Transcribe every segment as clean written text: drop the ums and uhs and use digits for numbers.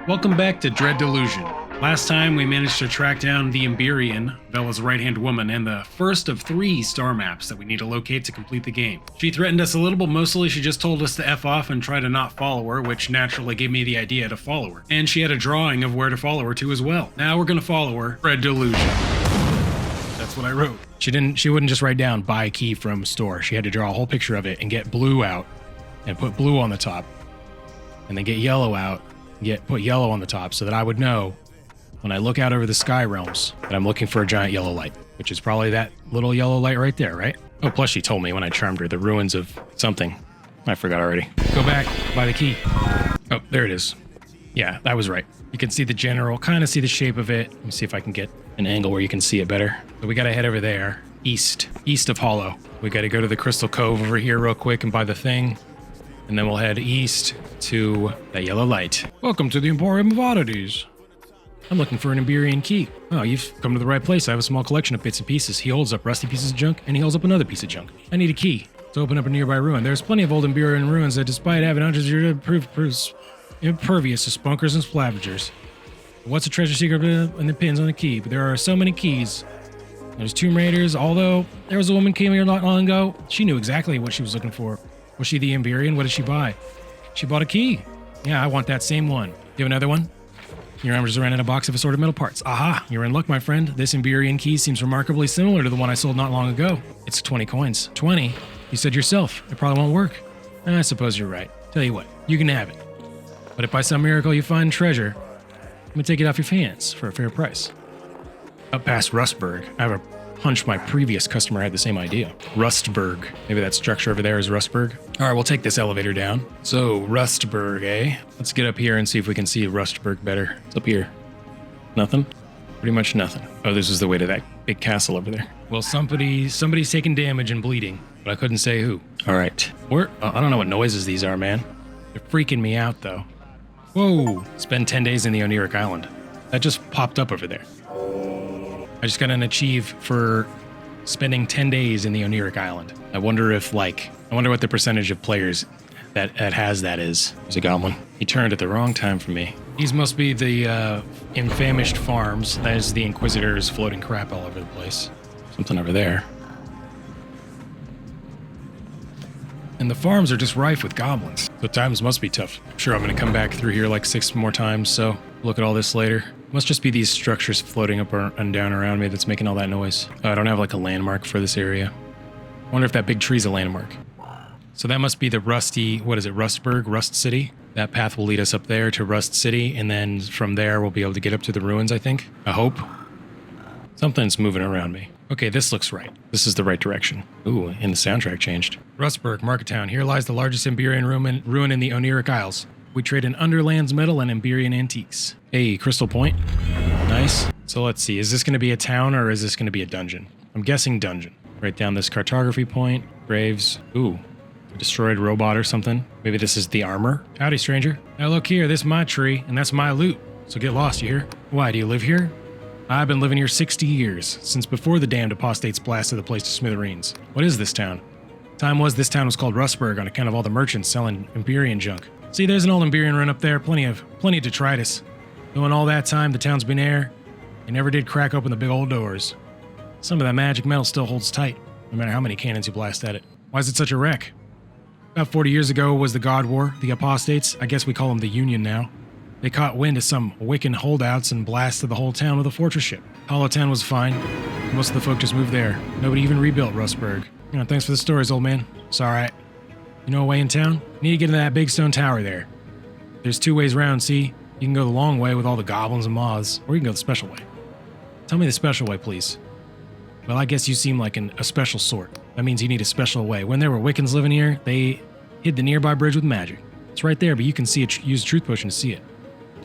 Welcome back to Dread Delusion. Last time we managed to track down the Emberean, Vella's right-hand woman, and the first of 3 star maps that we need to locate to complete the game. She threatened us a little, but mostly she just told us to F off and try to not follow her, which naturally gave me the idea to follow her. And she had a drawing of where to follow her to as well. Now we're gonna follow her. Dread Delusion. That's what I wrote. She wouldn't just write down buy a key from store. She had to draw a whole picture of it and get blue out and put blue on the top. And then get yellow out and put yellow on the top so that I would know when I look out over the sky realms that I'm looking for a giant yellow light, which is probably that little yellow light right there, right? Oh, plus she told me when I charmed her, the ruins of something. I forgot already. Go back, buy the key. Oh, there it is. Yeah, that was right. You can see the general, kind of see the shape of it. Let me see if I can get an angle where you can see it better. So we gotta head over there, east of Hollow. We gotta go to the Crystal Cove over here real quick and buy the thing. And then we'll head east to that yellow light. Welcome to the Emporium of Oddities. I'm looking for an Emberean key. Oh, you've come to the right place. I have a small collection of bits and pieces. He holds up rusty pieces of junk, and he holds up another piece of junk. I need a key to open up a nearby ruin. There's plenty of old Emberean ruins that, despite having hundreds of years, prove impervious to spunkers and splavagers. What's a treasure secret and the pins on the key? But there are so many keys. There's Tomb Raiders, although there was a woman came here not long ago. She knew exactly what she was looking for. Was she the Emberean? What did she buy? She bought a key. Yeah, I want that same one. You have another one? Your armors are in a box of assorted metal parts. Aha, you're in luck, my friend. This Emberean key seems remarkably similar to the one I sold not long ago. It's 20 coins. 20? You said yourself. It probably won't work. I suppose you're right. Tell you what, you can have it. But if by some miracle you find treasure, I'm gonna take it off your hands for a fair price. Up past Rustburg, I have a hunch my previous customer had the same idea. Rustburg. Maybe that structure over there is Rustburg. All right, we'll take this elevator down. So, Rustburg, eh? Let's get up here and see if we can see Rustburg better. It's up here. Nothing? Pretty much nothing. Oh, this is the way to that big castle over there. Well, somebody's taking damage and bleeding, but I couldn't say who. All right. I don't know what noises these are, man. They're freaking me out, though. Whoa! Spend 10 days in the Oniric Island. That just popped up over there. I just got an achieve for spending 10 days in the Oniric Island. I wonder what the percentage of players that has that is. There's a goblin. He turned at the wrong time for me. These must be the infamished farms. That is the Inquisitors floating crap all over the place. Something over there. And the farms are just rife with goblins. So times must be tough. I'm sure I'm gonna come back through here like 6 more times, so look at all this later. Must just be these structures floating up and down around me that's making all that noise. I don't have like a landmark for this area. I wonder if that big tree's a landmark. So that must be the Rustburg, Rust City. That path will lead us up there to Rust City, and then from there we'll be able to get up to the ruins, I think. I hope. Something's moving around me. Okay, this looks right. This is the right direction. Ooh, and the soundtrack changed. Rustburg, Market Town. Here lies the largest Emberean ruin in the Oniric Isles. We trade in underlands metal and Emberean antiques. Hey, Crystal Point. Nice. So let's see, is this going to be a town or is this going to be a dungeon? I'm guessing dungeon. Write down this cartography point. Graves. Ooh, a destroyed robot or something. Maybe this is the armor. Howdy, stranger. Now look here, this is my tree and that's my loot. So get lost, you hear? Why, do you live here? I've been living here 60 years, since before the damned apostates blasted the place to smithereens. What is this town? Time was this town was called Rustburg on account of all the merchants selling Emberean junk. See, there's an old Emberean run up there, plenty of detritus. Though in all that time, the town's been air. They never did crack open the big old doors. Some of that magic metal still holds tight, no matter how many cannons you blast at it. Why is it such a wreck? About 40 years ago was the God War, the apostates. I guess we call them the Union now. They caught wind of some Wiccan holdouts and blasted the whole town with a fortress ship. Hollow Town was fine. Most of the folk just moved there. Nobody even rebuilt Rustburg. Thanks for the stories, old man. It's alright. You know a way in town? You need to get into that big stone tower there. There's 2 ways round, see? You can go the long way with all the goblins and moths, or you can go the special way. Tell me the special way, please. Well, I guess you seem like a special sort. That means you need a special way. When there were Wiccans living here, they hid the nearby bridge with magic. It's right there, but you can see it. Use a truth potion to see it.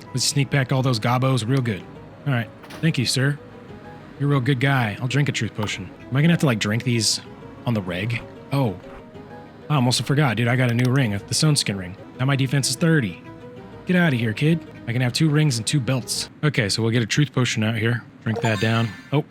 Let's sneak back all those gobos real good. Alright, thank you, sir. You're a real good guy. I'll drink a truth potion. Am I gonna have to drink these on the reg? Oh. I almost forgot, dude. I got a new ring, the Stone Skin ring. Now my defense is 30. Get out of here, kid. I can have 2 rings and 2 belts. Okay, so we'll get a truth potion out here. Drink that down. Oh,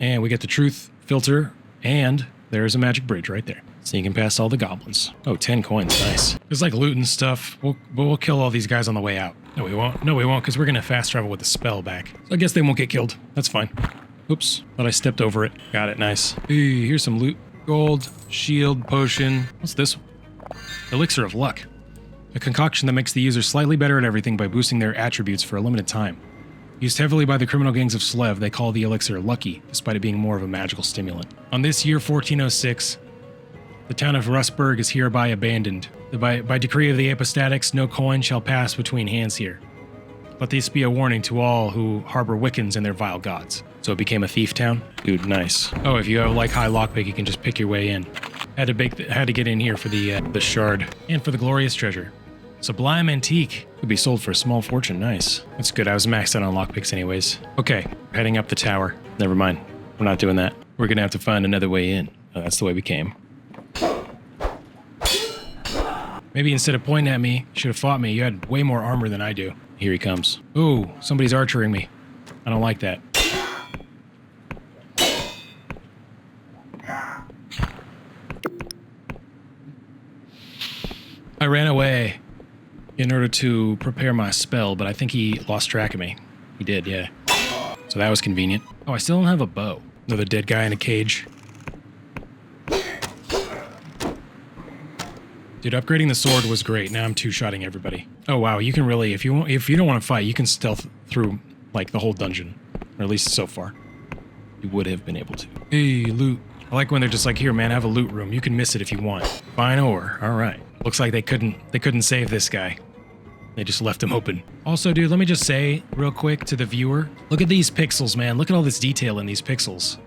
and we get the truth filter, and there's a magic bridge right there. Sneaking past all the goblins. Oh, 10 coins, nice. There's like loot and stuff. We'll kill all these guys on the way out. No, we won't. No, we won't, because we're gonna fast travel with the spell back. So I guess they won't get killed. That's fine. Oops, thought I stepped over it. Got it, nice. Hey, here's some loot. Gold, shield, potion. What's this? Elixir of Luck. A concoction that makes the user slightly better at everything by boosting their attributes for a limited time. Used heavily by the criminal gangs of Slev, they call the elixir lucky, despite it being more of a magical stimulant. On this year 1406, the town of Rustburg is hereby abandoned. By decree of the apostatics, no coin shall pass between hands here. Let this be a warning to all who harbor Wiccans and their vile gods. So it became a thief town? Dude, nice. Oh, if you have like high lockpick, you can just pick your way in. Had to get in here for the shard and for the glorious treasure. Sublime antique. Could be sold for a small fortune. Nice. That's good. I was maxed out on lockpicks anyways. Okay, heading up the tower. Never mind. We're not doing that. We're gonna have to find another way in. Oh, that's the way we came. Maybe instead of pointing at me, you should have fought me. You had way more armor than I do. Here he comes. Ooh, somebody's archering me. I don't like that. I ran away in order to prepare my spell, but I think he lost track of me. He did, yeah. So that was convenient. Oh, I still don't have a bow. Another dead guy in a cage. Dude, upgrading the sword was great. Now I'm two-shotting everybody. Oh wow, you can really, if you don't want to fight, you can stealth through like the whole dungeon, or at least so far. You would have been able to. Hey, loot. I like when they're just like, here, man, have a loot room. You can miss it if you want. Fine ore. All right. Looks like they couldn't save this guy. They just left him open. Also, dude, let me just say real quick to the viewer, look at these pixels, man. Look at all this detail in these pixels.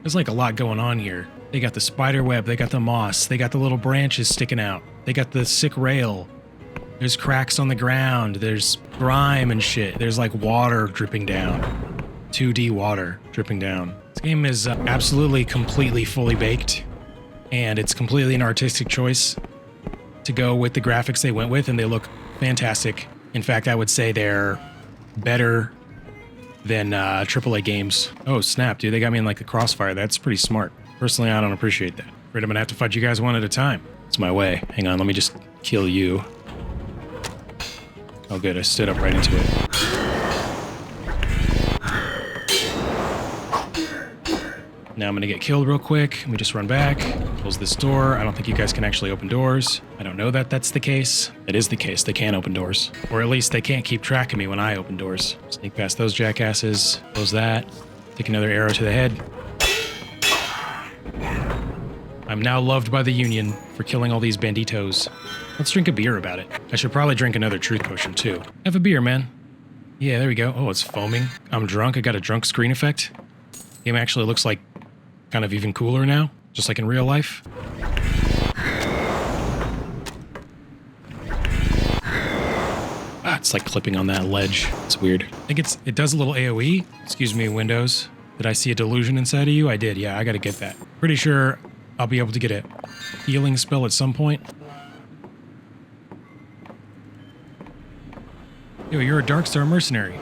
There's like a lot going on here. They got the spider web, they got the moss, they got the little branches sticking out, they got the sick rail. There's cracks on the ground, there's grime and shit. There's like water dripping down. 2D water dripping down. This game is absolutely, completely fully baked, and it's completely an artistic choice to go with the graphics they went with, and they look fantastic. In fact, I would say they're better than AAA games. Oh snap, dude, they got me in like the crossfire. That's pretty smart. Personally, I don't appreciate that. Afraid I'm gonna have to fight you guys one at a time. It's my way. Hang on, let me just kill you. Oh good, I stood up right into it. Now I'm gonna get killed real quick. Let me just run back. Close this door. I don't think you guys can actually open doors. I don't know that that's the case. It is the case. They can open doors. Or at least they can't keep track of me when I open doors. Sneak past those jackasses. Close that. Take another arrow to the head. I'm now loved by the Union for killing all these banditos. Let's drink a beer about it. I should probably drink another truth potion too. Have a beer, man. Yeah, there we go. Oh, it's foaming. I'm drunk. I got a drunk screen effect. Game actually looks like kind of even cooler now, just like in real life. Ah, it's like clipping on that ledge. It's weird. I think it does a little AoE. Excuse me, Windows. Did I see a delusion inside of you? I did, yeah, I gotta get that. Pretty sure I'll be able to get a healing spell at some point. Yo, you're a Darkstar mercenary.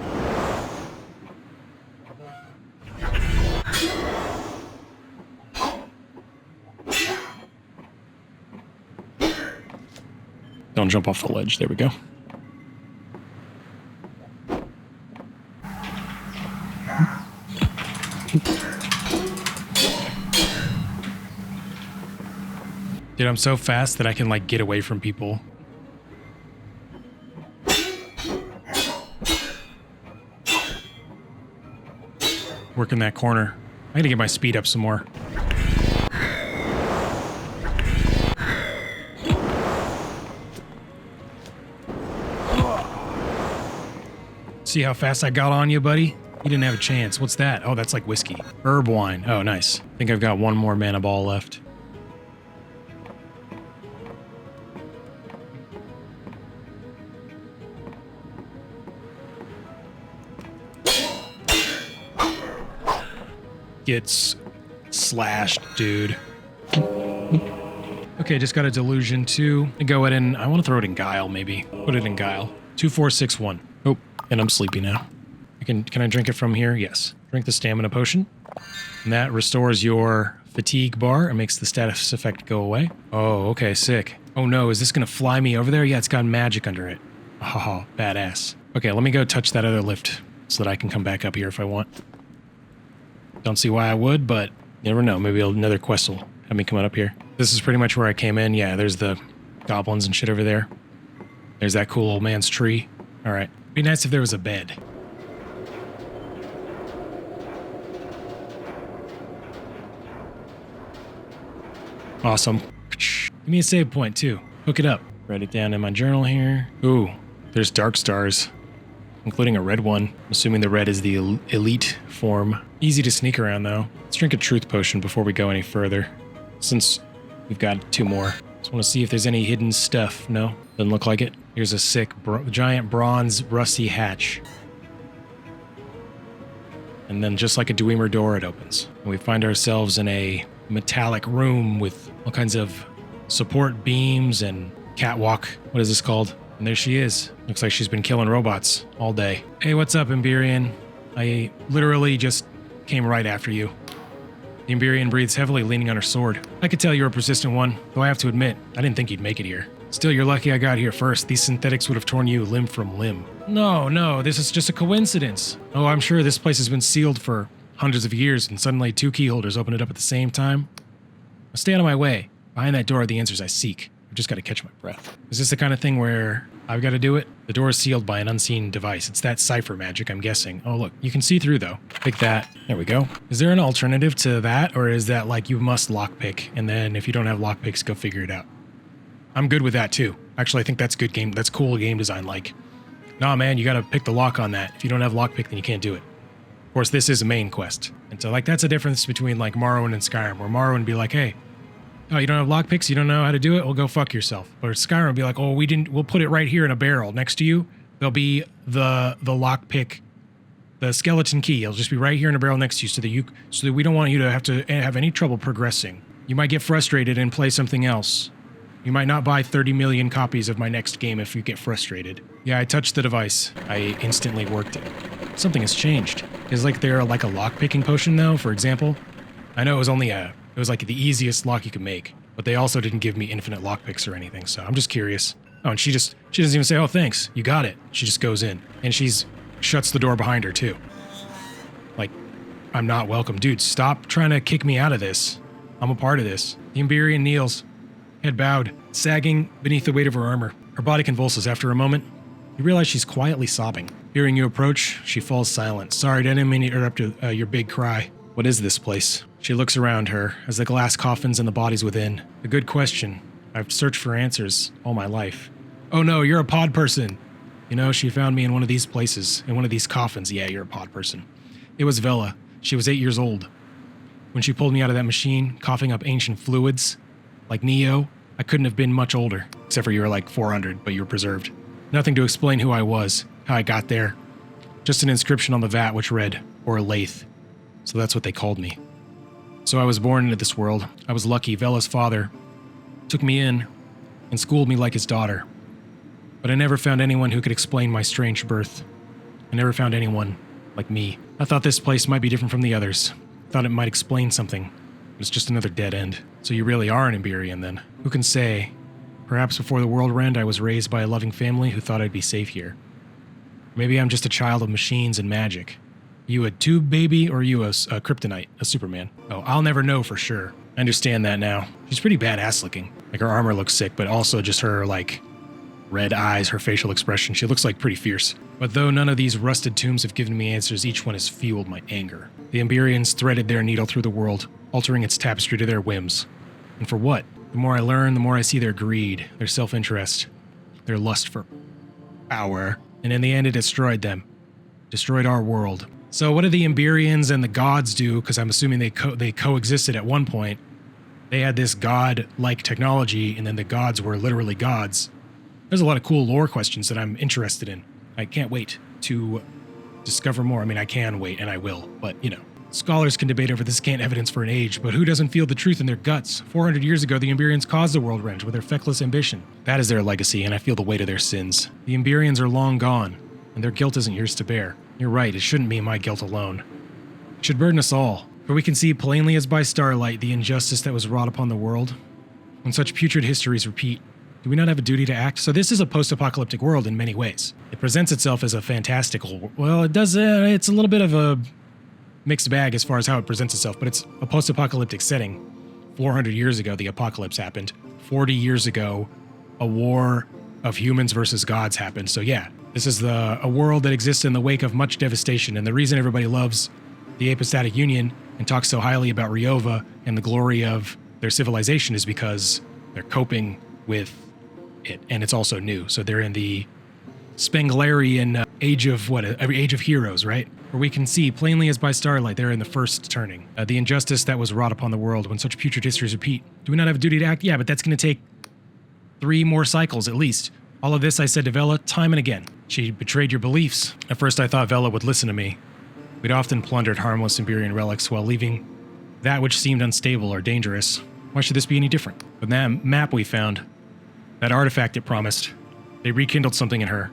Don't jump off the ledge. There we go. Dude, I'm so fast that I can, like, get away from people. Working that corner. I gotta get my speed up some more. See how fast I got on you, buddy? You didn't have a chance. What's that? Oh, that's like whiskey. Herb wine. Oh, nice. I think I've got one more mana ball left. Gets slashed, dude. Okay, just got a delusion too. Go ahead and I want to throw it in guile, maybe. Put it in guile. 2461. Oh, and I'm sleepy now. Can I drink it from here? Yes. Drink the stamina potion. And that restores your fatigue bar. It makes the status effect go away. Oh, okay, sick. Oh no, is this gonna fly me over there? Yeah, it's got magic under it. Oh, badass. Okay, let me go touch that other lift so that I can come back up here if I want. Don't see why I would, but you never know. Maybe another quest will have me come up here. This is pretty much where I came in. Yeah, there's the goblins and shit over there. There's that cool old man's tree. All right. Be nice if there was a bed. Awesome. Give me a save point, too. Hook it up. Write it down in my journal here. Ooh, there's dark stars, including a red one. I'm assuming the red is the elite form. Easy to sneak around, though. Let's drink a truth potion before we go any further, since we've got 2 more. Just want to see if there's any hidden stuff. No, doesn't look like it. Here's a sick giant bronze rusty hatch. And then just like a Dwemer door, it opens. And we find ourselves in a metallic room with all kinds of support beams and catwalk. What is this called? And there she is. Looks like she's been killing robots all day. Hey, what's up, Emberean? I literally just came right after you. The Emberean breathes heavily, leaning on her sword. I could tell you're a persistent one, though I have to admit, I didn't think you'd make it here. Still, you're lucky I got here first. These synthetics would have torn you limb from limb. No, this is just a coincidence. Oh, I'm sure this place has been sealed for hundreds of years, and suddenly 2 key holders open it up at the same time. Now stay out of my way. Behind that door are the answers I seek. I've just got to catch my breath. Is this the kind of thing where I've got to do it? The door is sealed by an unseen device. It's that cipher magic, I'm guessing. Oh, look, you can see through, though. Pick that. There we go. Is there an alternative to that, or is that like you must lockpick, and then if you don't have lockpicks, go figure it out? I'm good with that, too. Actually, I think that's good game. That's cool game design, like. Nah, man, you got to pick the lock on that. If you don't have lockpick, then you can't do it. Of course, this is a main quest. And so, like, that's a difference between, like, Morrowind and Skyrim, where Morrowind would be like, hey, oh, you don't have lockpicks? You don't know how to do it? Well, go fuck yourself. Or Skyrim would be like, oh, we'll put it right here in a barrel next to you. There'll be the lockpick, the skeleton key. It'll just be right here in a barrel next to you so that we don't want you to have any trouble progressing. You might get frustrated and play something else. You might not buy 30 million copies of my next game if you get frustrated. Yeah, I touched the device. I instantly worked it. Something has changed. Is like there like a lock-picking potion though, for example? I know it was like the easiest lock you could make, but they also didn't give me infinite lockpicks or anything, so I'm just curious. Oh, and she doesn't even say, oh, thanks, you got it. She just goes in, and shuts the door behind her too. Like, I'm not welcome. Dude, stop trying to kick me out of this. I'm a part of this. The Emberean kneels, head bowed, sagging beneath the weight of her armor. Her body convulses. After a moment, you realize she's quietly sobbing. Hearing you approach, she falls silent. Sorry, didn't mean to interrupt your big cry. What is this place? She looks around her as the glass coffins and the bodies within. A good question. I've searched for answers all my life. Oh no, you're a pod person. You know, she found me in one of these places, in one of these coffins. Yeah, you're a pod person. It was Vella. She was 8 years old. When she pulled me out of that machine, coughing up ancient fluids, like Neo, I couldn't have been much older, except for you were like 400, but you were preserved. Nothing to explain who I was, how I got there. Just an inscription on the vat which read, or Lathe. So that's what they called me. So I was born into this world. I was lucky. Vella's father took me in and schooled me like his daughter. But I never found anyone who could explain my strange birth. I never found anyone like me. I thought this place might be different from the others. Thought it might explain something. But it's just another dead end. So you really are an Emberean then. Who can say? Perhaps before the world end, I was raised by a loving family who thought I'd be safe here. Maybe I'm just a child of machines and magic. You a tube baby, or you a kryptonite, a Superman? Oh, I'll never know for sure. I understand that now. She's pretty badass looking. Like, her armor looks sick, but also just her, like, red eyes, her facial expression. She looks like pretty fierce. But though none of these rusted tombs have given me answers, each one has fueled my anger. The Embereans threaded their needle through the world, altering its tapestry to their whims. And for what? The more I learn, the more I see their greed, their self-interest, their lust for power. And in the end, it destroyed them. Destroyed our world. So what do the Embereans and the gods do? Because I'm assuming they coexisted at one point. They had this god-like technology, and then the gods were literally gods. There's a lot of cool lore questions that I'm interested in. I can't wait to discover more. I mean, I can wait, and I will, but, you know. Scholars can debate over the scant evidence for an age, but who doesn't feel the truth in their guts? 400 years ago, the Embereans caused the world wrench with their feckless ambition. That is their legacy, and I feel the weight of their sins. The Embereans are long gone, and their guilt isn't yours to bear. You're right, it shouldn't be my guilt alone. It should burden us all. For we can see plainly as by starlight the injustice that was wrought upon the world. When such putrid histories repeat, do we not have a duty to act? So this is a post-apocalyptic world in many ways. It presents itself as a fantastical... Well, it does... it's a little bit of a mixed bag as far as how it presents itself, but it's a post-apocalyptic setting. 400 years ago, the apocalypse happened. 40 years ago, a war of humans versus gods happened. So yeah, this is a world that exists in the wake of much devastation, and the reason everybody loves the Apostatic Union and talks so highly about Ryova and the glory of their civilization is because they're coping with it, and it's also new. So they're in the Spenglerian age of age of heroes, right? Where we can see plainly as by starlight, they're in the first turning. The injustice that was wrought upon the world when such putrid histories repeat. Do we not have a duty to act? Yeah, but that's going to take 3 more cycles at least. All of this I said to Vella time and again. She betrayed your beliefs. At first I thought Vella would listen to me. We'd often plundered harmless Emberean relics while leaving that which seemed unstable or dangerous. Why should this be any different? With that map we found, that artifact it promised, they rekindled something in her.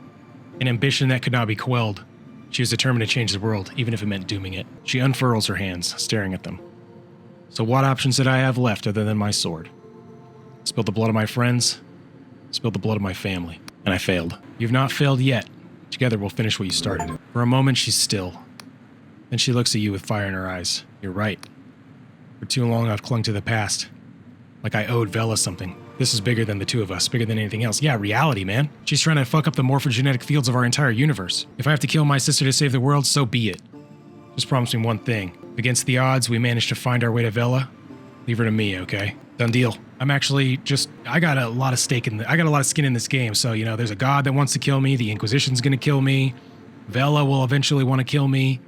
An ambition that could not be quelled. She was determined to change the world, even if it meant dooming it. She unfurls her hands, staring at them. So what options did I have left other than my sword? Spilled the blood of my friends, spilled the blood of my family, and I failed. You've not failed yet. Together we'll finish what you started. For a moment she's still. Then she looks at you with fire in her eyes. You're right. For too long I've clung to the past. Like I owed Vella something. This is bigger than the two of us, bigger than anything else. Yeah, reality, man. She's trying to fuck up the morphogenetic fields of our entire universe. If I have to kill my sister to save the world, so be it. Just promise me one thing. Against the odds, we managed to find our way to Vella. Leave her to me, okay? Done deal. I'm actually I got a lot of stake in I got a lot of skin in this game, so, you know, there's a god that wants to kill me, the Inquisition's gonna kill me, Vella will eventually want to kill me.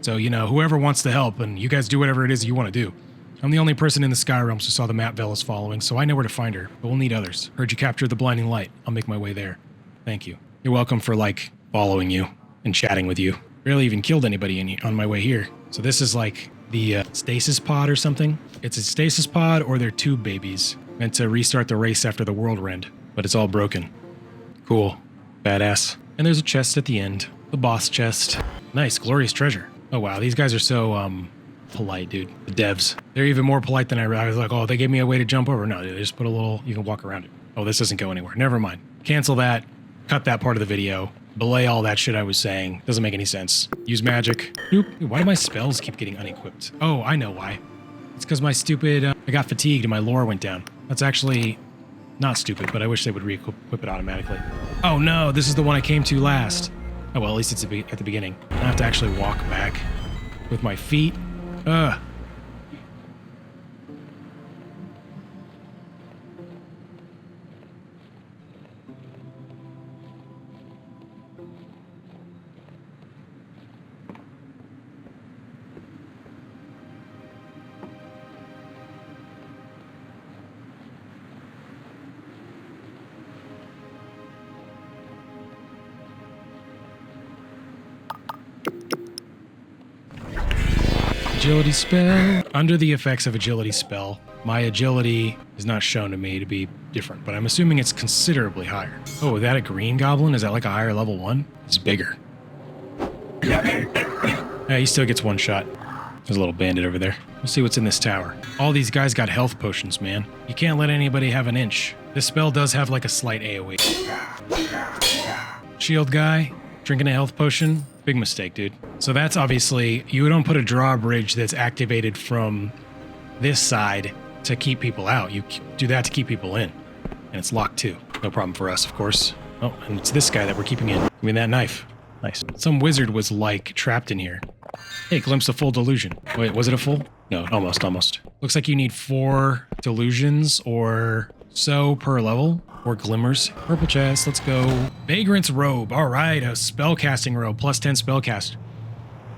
So, you know, whoever wants to help, and you guys do whatever it is you want to do. I'm the only person in the Sky Realms who saw the map Vella's following, so I know where to find her, but we'll need others. Heard you captured the Blinding Light. I'll make my way there. Thank you. You're welcome for, like, following you and chatting with you. Barely even killed anybody on my way here. So this is like the stasis pod or something. It's a stasis pod or they're tube babies meant to restart the race after the world rend, but it's all broken. Cool. Badass. And there's a chest at the end. The boss chest. Nice, glorious treasure. Oh wow, these guys are so, polite, dude. The devs. They're even more polite than I was like, oh, they gave me a way to jump over. No, they just put a little, you can walk around it. Oh, this doesn't go anywhere. Never mind. Cancel that. Cut that part of the video. Belay all that shit I was saying. Doesn't make any sense. Use magic. Nope. Why do my spells keep getting unequipped? Oh, I know why. It's because my stupid, I got fatigued and my lore went down. That's actually not stupid, but I wish they would re-equip it automatically. Oh no, this is the one I came to last. Oh well, at least it's at the beginning. I have to actually walk back with my feet. Ugh. Agility spell. Under the effects of agility spell, my agility is not shown to me to be different, but I'm assuming it's considerably higher. Oh, is that a green goblin? Is that like a higher level 1? It's bigger. Yeah, he still gets one shot. There's a little bandit over there. Let's see what's in this tower. All these guys got health potions, man. You can't let anybody have an inch. This spell does have like a slight AoE. Shield guy, drinking a health potion. Big mistake, dude. So that's obviously, you don't put a drawbridge that's activated from this side to keep people out. You do that to keep people in. And it's locked too. No problem for us, of course. Oh, and it's this guy that we're keeping in. I mean, that knife. Nice. Some wizard was like trapped in here. Hey, glimpse of full delusion. Wait, was it a full? No, almost. Looks like you need 4 delusions or so per level. Or glimmers. Purple chest, let's go. Vagrant's robe. All right, a spellcasting robe. +10 spellcast.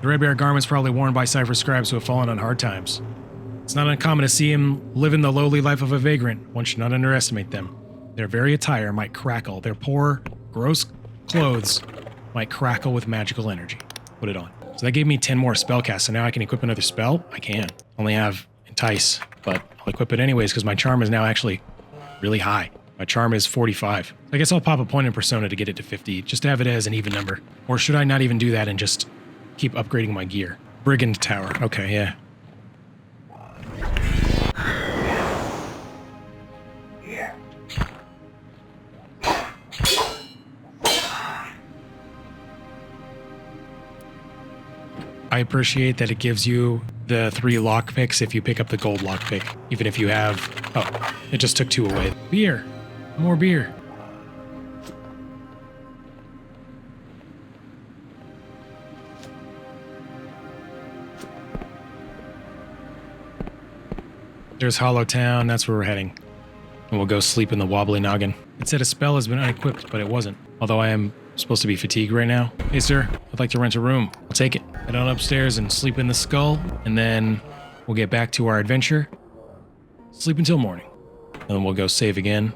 The red bear garment's probably worn by cipher scribes who have fallen on hard times. It's not uncommon to see him living the lowly life of a vagrant. One should not underestimate them. Their very attire might crackle. Their poor, gross clothes might crackle with magical energy. Put it on. So that gave me 10 more spellcasts, so now I can equip another spell? I can. Only have Entice, but I'll equip it anyways because my charm is now actually really high. My charm is 45. I guess I'll pop a point in Persona to get it to 50, just to have it as an even number. Or should I not even do that and just keep upgrading my gear? Brigand Tower. Okay, yeah. I appreciate that it gives you the 3 lockpicks if you pick up the gold lockpick, even if you have... Oh, it just took 2 away. Beer. More beer. There's Hollow Town, that's where we're heading. And we'll go sleep in the wobbly noggin. It said a spell has been unequipped, but it wasn't. Although I am supposed to be fatigued right now. Hey sir, I'd like to rent a room. I'll take it. Head on upstairs and sleep in the skull, and then we'll get back to our adventure. Sleep until morning. And then we'll go save again.